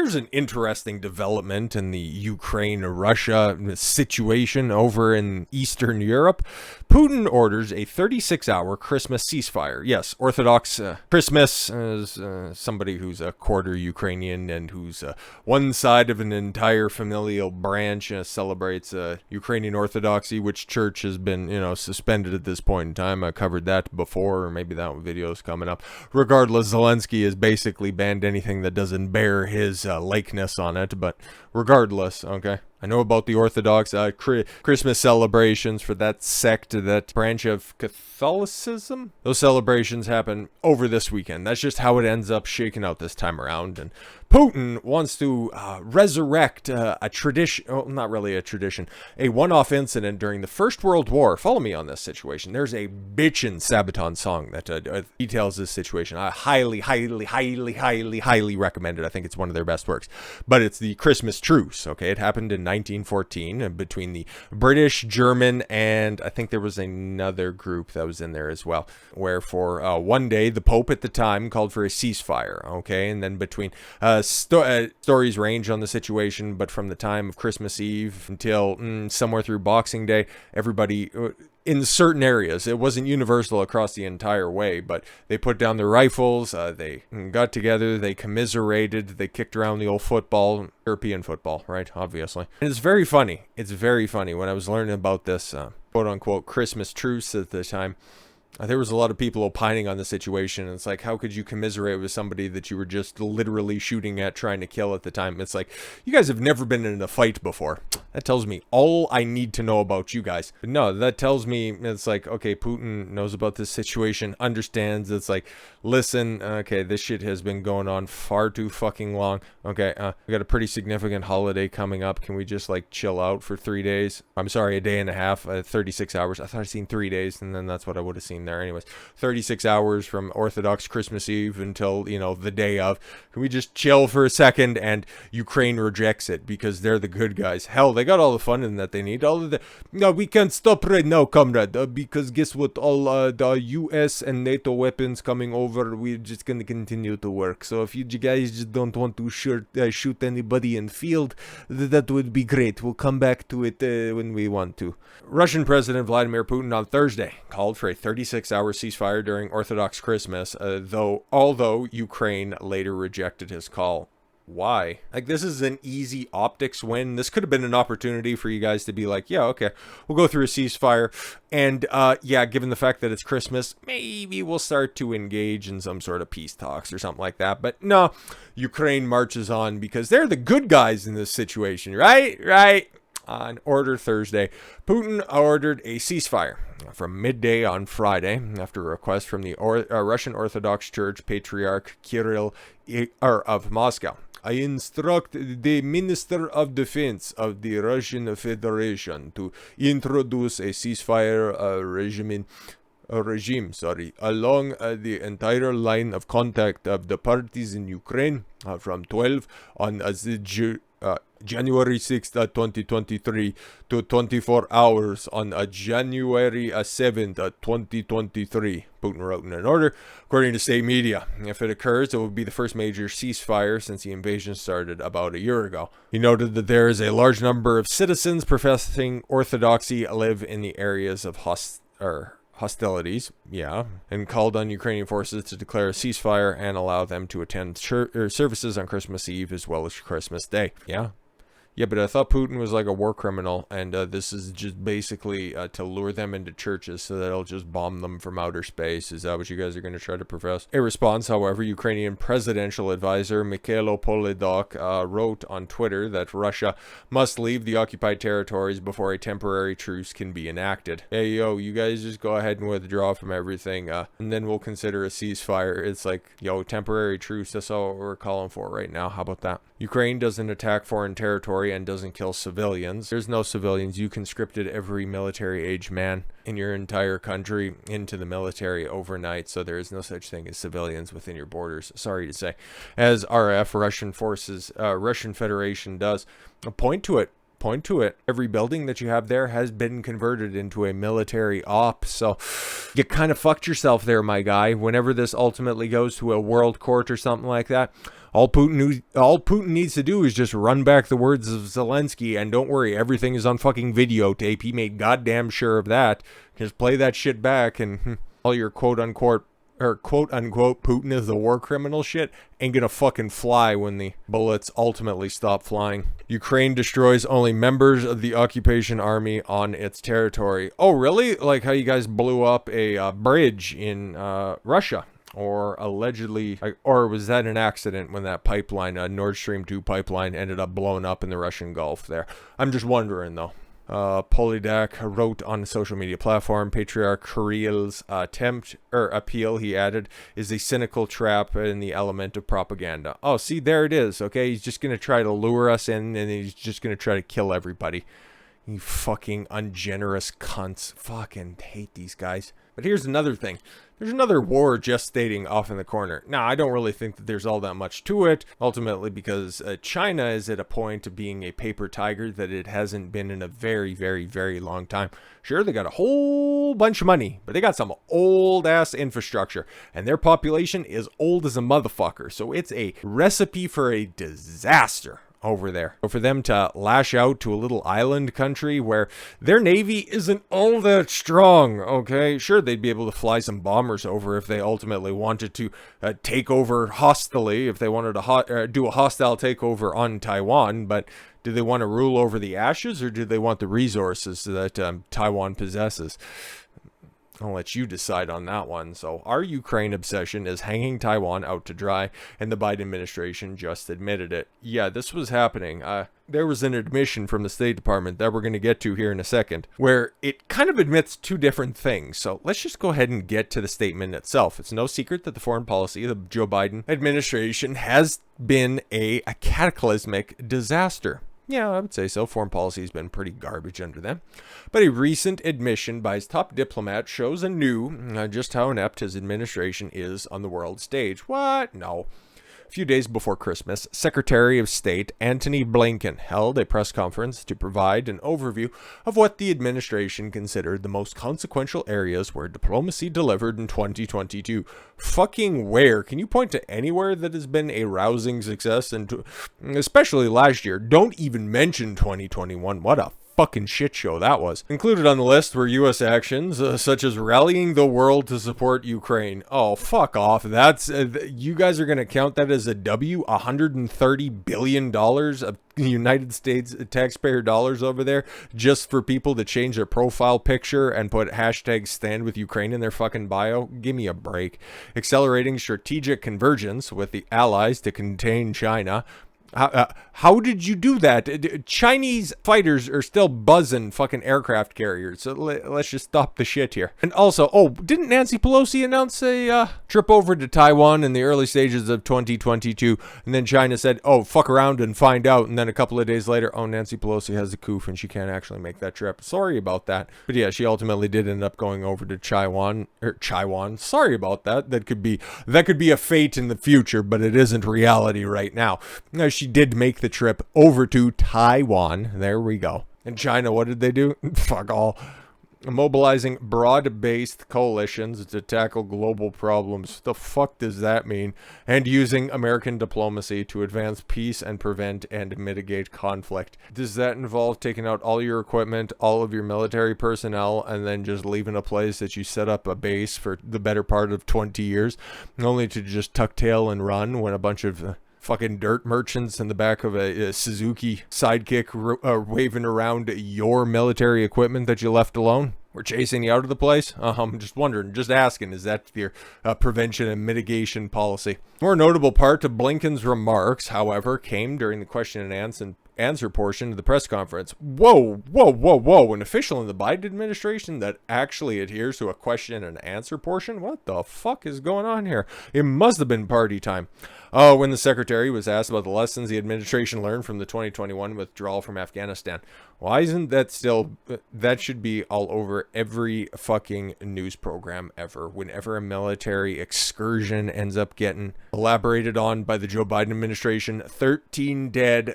There's an interesting development in the Ukraine-Russia situation over in Eastern Europe. Putin orders a 36-hour Christmas ceasefire. Yes, Orthodox Christmas, as somebody who's a quarter Ukrainian and who's one side of an entire familial branch celebrates Ukrainian Orthodoxy, which church has been, suspended at this point in time. I covered that before, or maybe that video's coming up. Regardless, Zelensky has basically banned anything that doesn't bear his likeness on it, but regardless, okay. I know about the Orthodox Christmas celebrations for that sect, that branch of Catholicism. Those celebrations happen over this weekend. That's just how it ends up shaking out this time around. And Putin wants to resurrect a tradition, not really a tradition, a one-off incident during the First World War. Follow me on this situation. There's a bitchin' Sabaton song that details this situation. I highly recommend it. I think it's one of their best works. But it's the Christmas Truce, okay? It happened in 1914 between the British, German, and I think there was another group that was in there as well, where for one day the Pope at the time called for a ceasefire, okay? And then between stories range on the situation, but from the time of Christmas Eve until somewhere through Boxing Day, everybody in certain areas, it wasn't universal across the entire way, but they put down their rifles, they got together, they commiserated, they kicked around the old football, European football, right, obviously. And it's very funny. It's very funny. When I was learning about this quote-unquote Christmas truce at the time, there was a lot of people opining on the situation. It's like, how could you commiserate with somebody that you were just literally shooting at, trying to kill at the time? It's like, you guys have never been in a fight before. That tells me all I need to know about you guys. But no, that tells me, it's like, okay, Putin knows about this situation, understands. It's like, listen, okay, this shit has been going on far too fucking long. Okay, we got a pretty significant holiday coming up. Can we just like chill out for 3 days? I'm sorry, a day and a half, 36 hours. I thought I'd seen 3 days, and then that's what I would have seen there. Anyways, 36 hours from Orthodox Christmas Eve until, the day of. Can we just chill for a second? And Ukraine rejects it because they're the good guys. Hell, they got all the funding that they need. All of the, no, we can't stop right now, comrade, because guess what? All the US and NATO weapons coming over, we're just gonna continue to work. So if you guys just don't want to shoot anybody in field, that would be great. We'll come back to it when we want to. Russian President Vladimir Putin on Thursday called for a 36-hour ceasefire during Orthodox Christmas, although Ukraine later rejected his call. Why? Like, this is an easy optics win. This could have been an opportunity for you guys to be like, yeah, okay, we'll go through a ceasefire. And, yeah, given the fact that it's Christmas, maybe we'll start to engage in some sort of peace talks or something like that. But no, Ukraine marches on because they're the good guys in this situation, right? Right. On order Thursday, Putin ordered a ceasefire from midday on Friday after a request from the Russian Orthodox Church Patriarch Kirill of Moscow. I instruct the Minister of Defense of the Russian Federation to introduce a ceasefire regime along the entire line of contact of the parties in Ukraine from 12 on January 6th, 2023 to 24 hours on January 7th, 2023, Putin wrote in an order, according to state media. If it occurs, it will be the first major ceasefire since the invasion started about a year ago. He noted that there is a large number of citizens professing Orthodoxy live in the areas of hostilities, and called on Ukrainian forces to declare a ceasefire and allow them to attend services on Christmas Eve as well as Christmas Day. Yeah, but I thought Putin was like a war criminal, and this is just basically to lure them into churches so that it'll just bomb them from outer space. Is that what you guys are going to try to profess? In response, however, Ukrainian presidential advisor Mikhailo Podolyak wrote on Twitter that Russia must leave the occupied territories before a temporary truce can be enacted. Hey, yo, you guys just go ahead and withdraw from everything, and then we'll consider a ceasefire. It's like, yo, temporary truce, that's all we're calling for right now. How about that? Ukraine doesn't attack foreign territory and doesn't kill civilians. There's no civilians. You conscripted every military-age man in your entire country into the military overnight, so there is no such thing as civilians within your borders. Sorry to say. As RF, Russian forces, Russian Federation does point to it. point to it. Every building that you have there has been converted into a military op. So you kind of fucked yourself there, my guy. Whenever this ultimately goes to a world court or something like that, all Putin needs to do is just run back the words of Zelensky, and don't worry, everything is on fucking videotape. He made goddamn sure of that. Just play that shit back, and all your quote-unquote Putin is the war criminal shit ain't gonna fucking fly when the bullets ultimately stop flying. Ukraine destroys only members of the occupation army on its territory. Oh, really? Like how you guys blew up a bridge in Russia? Or allegedly, or was that an accident when that pipeline, Nord Stream 2 pipeline, ended up blowing up in the Russian Gulf there? I'm just wondering, though. Polydak wrote on a social media platform, Patriarch Kirill's appeal, he added, is a cynical trap in the element of propaganda. Oh, see, there it is, okay? He's just going to try to lure us in, and he's just going to try to kill everybody. You fucking ungenerous cunts. Fucking hate these guys. But here's another thing. There's another war gestating off in the corner. Now, I don't really think that there's all that much to it, ultimately because China is at a point of being a paper tiger that it hasn't been in a very, very, very long time. Sure, they got a whole bunch of money, but they got some old-ass infrastructure, and their population is old as a motherfucker, so it's a recipe for a disaster over there. So for them to lash out to a little island country where their navy isn't all that strong, okay? Sure, they'd be able to fly some bombers over if they ultimately wanted to take over hostilely, if they wanted to do a hostile takeover on Taiwan, but do they want to rule over the ashes, or do they want the resources that Taiwan possesses? I'll let you decide on that one. So our Ukraine obsession is hanging Taiwan out to dry, and the Biden administration just admitted it. Yeah, this was happening. There was an admission from the State Department that we're going to get to here in a second, where it kind of admits two different things. So let's just go ahead and get to the statement itself. It's no secret that the foreign policy of the Joe Biden administration has been a cataclysmic disaster. Yeah, I would say so. Foreign policy has been pretty garbage under them. But a recent admission by his top diplomat shows anew just how inept his administration is on the world stage. What? No. A few days before Christmas, Secretary of State Antony Blinken held a press conference to provide an overview of what the administration considered the most consequential areas where diplomacy delivered in 2022. Fucking where? Can you point to anywhere that has been a rousing success, and especially last year? Don't even mention 2021. What a fucking shit show that was. Included on the list were U.S. actions such as rallying the world to support Ukraine. Oh, fuck off. That's you guys are going to count that as a W? $130 billion of United States taxpayer dollars over there just for people to change their profile picture and put hashtag stand with Ukraine in their fucking bio? Give me a break. Accelerating strategic convergence with the allies to contain China. How did you do that? Chinese fighters are still buzzing fucking aircraft carriers. So let's just stop the shit here. And also, oh, didn't Nancy Pelosi announce a trip over to Taiwan in the early stages of 2022? And then China said, oh, fuck around and find out. And then a couple of days later, oh, Nancy Pelosi has a coof and she can't actually make that trip. Sorry about that. But yeah, she ultimately did end up going over to Taiwan. Sorry about that. That could be a fate in the future, but it isn't reality right now. She did make the trip over to Taiwan. There we go. And China, what did they do? Fuck all. Mobilizing broad-based coalitions to tackle global problems. The fuck does that mean? And using American diplomacy to advance peace and prevent and mitigate conflict. Does that involve taking out all your equipment, all of your military personnel, and then just leaving a place that you set up a base for the better part of 20 years, only to just tuck tail and run when a bunch of fucking dirt merchants in the back of a Suzuki Sidekick waving around your military equipment that you left alone? We're chasing you out of the place? I'm just wondering, just asking, is that your prevention and mitigation policy? More notable part of Blinken's remarks, however, came during the question and answer portion of the press conference. Whoa. An official in the Biden administration that actually adheres to a question and answer portion? What the fuck is going on here? It must have been party time. Oh, when the secretary was asked about the lessons the administration learned from the 2021 withdrawal from Afghanistan. Why isn't that still, that should be all over every fucking news program ever. Whenever a military excursion ends up getting elaborated on by the Joe Biden administration, 13 dead.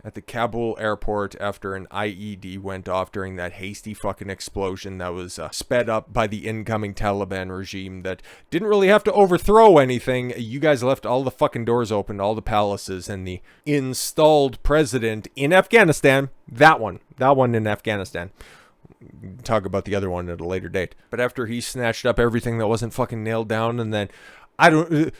at the Kabul airport after an IED went off during that hasty fucking explosion that was sped up by the incoming Taliban regime that didn't really have to overthrow anything. You guys left all the fucking doors open, all the palaces, and the installed president in Afghanistan, that one in Afghanistan. Talk about the other one at a later date. But after he snatched up everything that wasn't fucking nailed down, and then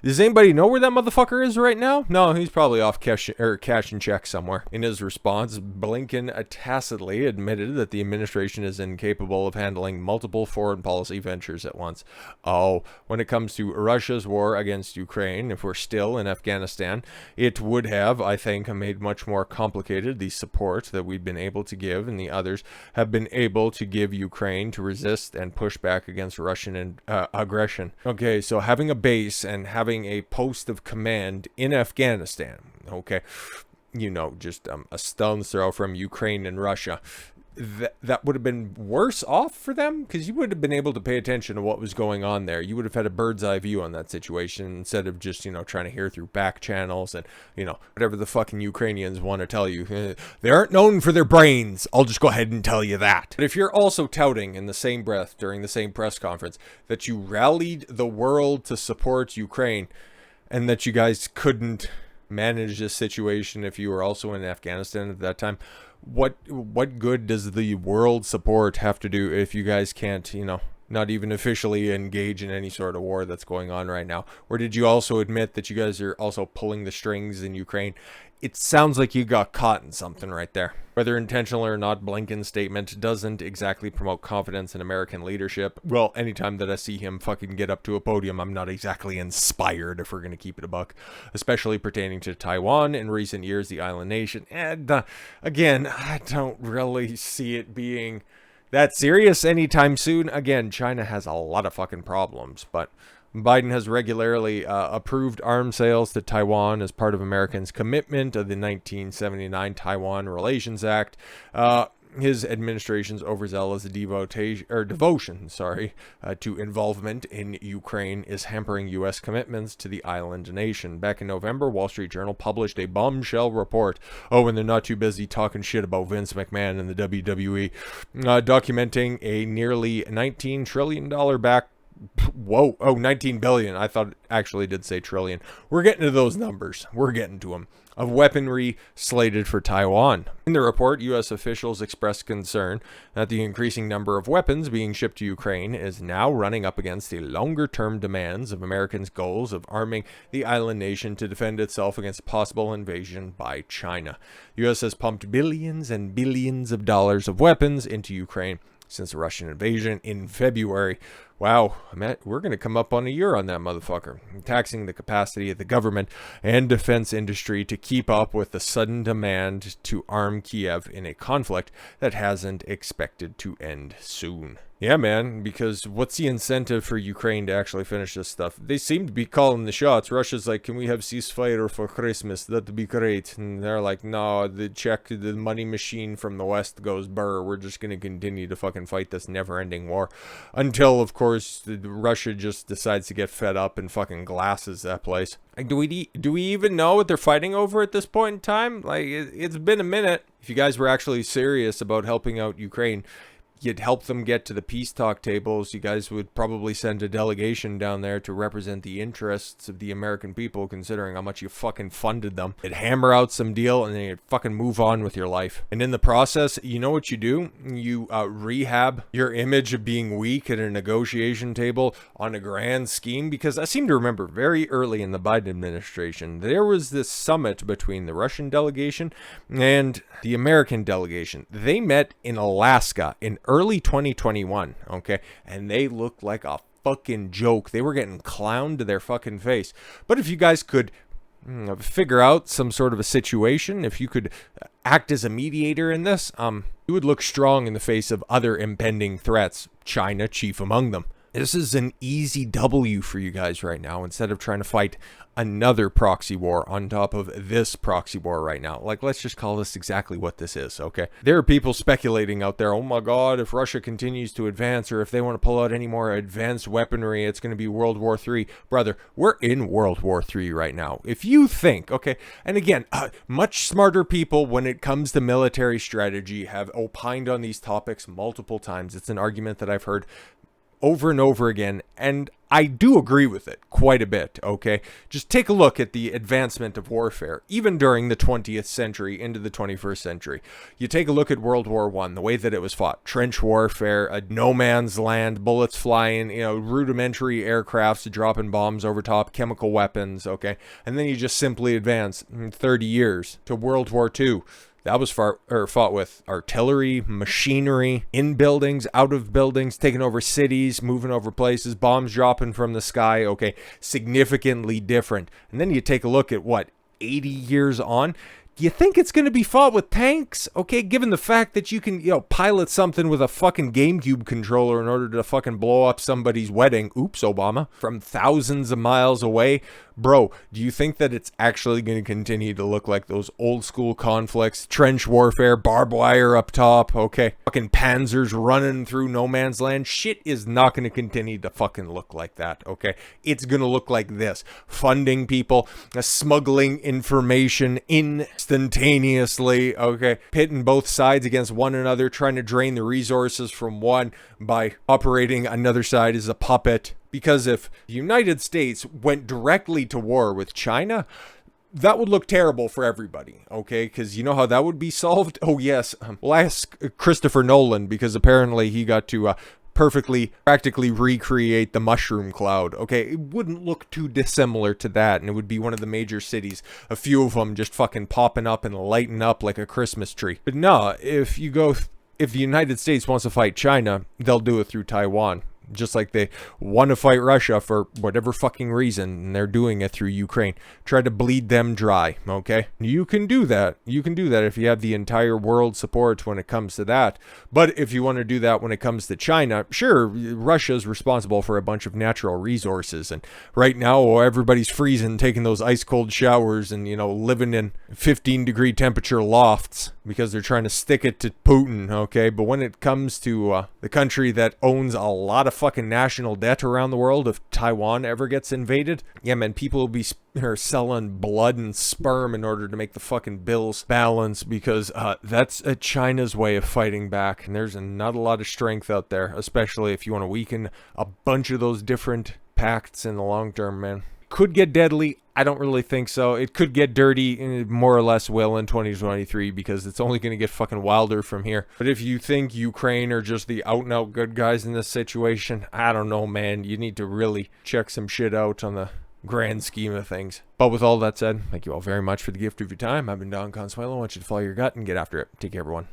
does anybody know where that motherfucker is right now? No, he's probably off cashing checks somewhere. In his response, Blinken tacitly admitted that the administration is incapable of handling multiple foreign policy ventures at once. Oh, when it comes to Russia's war against Ukraine, if we're still in Afghanistan, it would have, I think, made much more complicated the support that we've been able to give and the others have been able to give Ukraine to resist and push back against Russian aggression. Okay, so having a base and having a post of command in Afghanistan, okay, just a stone's throw from Ukraine and Russia, that would have been worse off for them, because you would have been able to pay attention to what was going on there. You would have had a bird's eye view on that situation instead of just, trying to hear through back channels and, whatever the fucking Ukrainians want to tell you. They aren't known for their brains. I'll just go ahead and tell you that. But if you're also touting in the same breath during the same press conference that you rallied the world to support Ukraine and that you guys couldn't manage this situation if you were also in Afghanistan at that time, what good does the world support have to do if you guys can't, not even officially engage in any sort of war that's going on right now? Or did you also admit that you guys are also pulling the strings in Ukraine? It sounds like you got caught in something right there. Whether intentional or not, Blinken's statement doesn't exactly promote confidence in American leadership. Well, anytime that I see him fucking get up to a podium, I'm not exactly inspired, if we're going to keep it a buck. Especially pertaining to Taiwan in recent years, the island nation. And again, I don't really see it being that serious anytime soon. Again, China has a lot of fucking problems, but Biden has regularly approved arms sales to Taiwan as part of Americans' commitment of the 1979 Taiwan Relations Act. His administration's overzealous devotion to involvement in Ukraine is hampering U.S. commitments to the island nation. Back in November, Wall Street Journal published a bombshell report. Oh, when they're not too busy talking shit about Vince McMahon and the WWE, documenting a nearly $19 trillion Whoa. Oh, 19 billion. I thought it actually did say trillion. We're getting to those numbers. We're getting to them. Of weaponry slated for Taiwan. In the report, U.S. officials expressed concern that the increasing number of weapons being shipped to Ukraine is now running up against the longer-term demands of Americans' goals of arming the island nation to defend itself against possible invasion by China. The U.S. has pumped billions and billions of dollars of weapons into Ukraine since the Russian invasion in February. Wow, we're going to come up on a year on that motherfucker, taxing the capacity of the government and defense industry to keep up with the sudden demand to arm Kiev in a conflict that hasn't expected to end soon. Yeah, man, because what's the incentive for Ukraine to actually finish this stuff? They seem to be calling the shots. Russia's like, can we have ceasefire for Christmas? That'd be great. And they're like, no, the money machine from the West goes burr. We're just going to continue to fucking fight this never-ending war. Until, of course, Russia just decides to get fed up and fucking glasses that place. Like, do we even know what they're fighting over at this point in time? Like, it's been a minute. If you guys were actually serious about helping out Ukraine, you'd help them get to the peace talk tables. You guys would probably send a delegation down there to represent the interests of the American people, considering how much you fucking funded them. You'd hammer out some deal and then you'd fucking move on with your life. And in the process, you know what you do? You rehab your image of being weak at a negotiation table on a grand scheme. Because I seem to remember very early in the Biden administration, there was this summit between the Russian delegation and the American delegation. They met in Alaska in early 2021, okay? And they looked like a fucking joke. They were getting clowned to their fucking face. But if you guys could figure out some sort of a situation, if you could act as a mediator in this, you would look strong in the face of other impending threats, China chief among them. This is an easy W for you guys right now, instead of trying to fight another proxy war on top of this proxy war right now. Like, let's just call this exactly what this is, okay? There are people speculating out there, oh my god, if Russia continues to advance, or if they want to pull out any more advanced weaponry, it's going to be World War III. Brother, we're in World War III right now. If you think, okay, and again, much smarter people when it comes to military strategy have opined on these topics multiple times. It's an argument that I've heard over and over again, and I do agree with it quite a bit, okay? Just take a look at the advancement of warfare, even during the 20th century into the 21st century. You take a look at World War I, the way that it was fought. Trench warfare, a no man's land, bullets flying, rudimentary aircrafts dropping bombs over top, chemical weapons, okay? And then you just simply advance 30 years to World War II. That was fought with artillery, machinery, in buildings, out of buildings, taking over cities, moving over places, bombs dropping from the sky. Okay, significantly different. And then you take a look at 80 years on. Do you think it's going to be fought with tanks? Okay, given the fact that you can, pilot something with a fucking GameCube controller in order to fucking blow up somebody's wedding. Oops, Obama. From thousands of miles away. Bro, do you think that it's actually going to continue to look like those old school conflicts? Trench warfare, barbed wire up top, okay? Fucking panzers running through no man's land. Shit is not going to continue to fucking look like that, okay? It's going to look like this. Funding people, smuggling information instantaneously, okay? Pitting both sides against one another, trying to drain the resources from one by operating another side as a puppet. Because if the United States went directly to war with China, that would look terrible for everybody, okay? Because you know how that would be solved? Oh, yes. We'll ask Christopher Nolan, because apparently he got to practically recreate the mushroom cloud, okay? It wouldn't look too dissimilar to that, and it would be one of the major cities, a few of them just fucking popping up and lighting up like a Christmas tree. But no, if the United States wants to fight China, they'll do it through Taiwan. Just like they want to fight Russia for whatever fucking reason, and they're doing it through Ukraine. Try to bleed them dry, okay? You can do that. You can do that if you have the entire world support when it comes to that. But if you want to do that when it comes to China, sure, Russia's responsible for a bunch of natural resources. And right now, everybody's freezing, taking those ice-cold showers and, living in 15-degree temperature lofts because they're trying to stick it to Putin, okay? But when it comes to the country that owns a lot of fucking national debt around the world, if Taiwan ever gets invaded, yeah, man, people will be selling blood and sperm in order to make the fucking bills balance, because that's China's way of fighting back, and there's not a lot of strength out there, especially if you want to weaken a bunch of those different pacts in the long term, man. Could get deadly. I don't really think so. It could get dirty, more or less will in 2023, because it's only going to get fucking wilder from here. But if you think Ukraine are just the out and out good guys in this situation, I don't know, man. You need to really check some shit out on the grand scheme of things. But with all that said, thank you all very much for the gift of your time. I've been Don Consuelo. I want you to follow your gut and get after it. Take care, everyone.